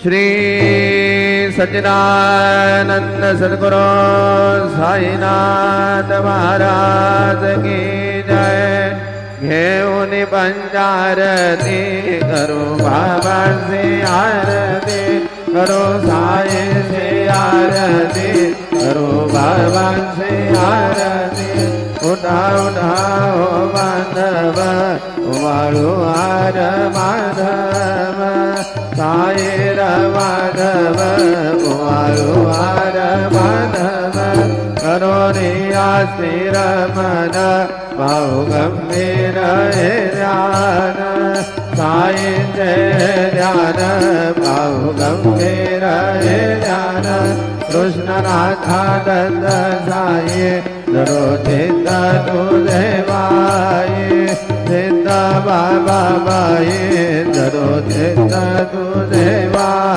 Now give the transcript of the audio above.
श्री सच्चिदानंद सद्गुरु साईनाथ महाराज की जय। घेऊन पंचारती करो बाबा से आरती, करो साई से आरती, करो बाबा से आरती। उठा उठाओ माधव वाळू आर माधव, साई माधव वाळू आर माधव। करो रिया स्थिर मन भाव गंभीर ध्यान, साई जय ध्यान भाव गंभीर ध्यान। कृष्ण राधा दत्त साई जरो चित्त तुझे माई, चित्त बाबा बाई जरो चित्त तुझे माई।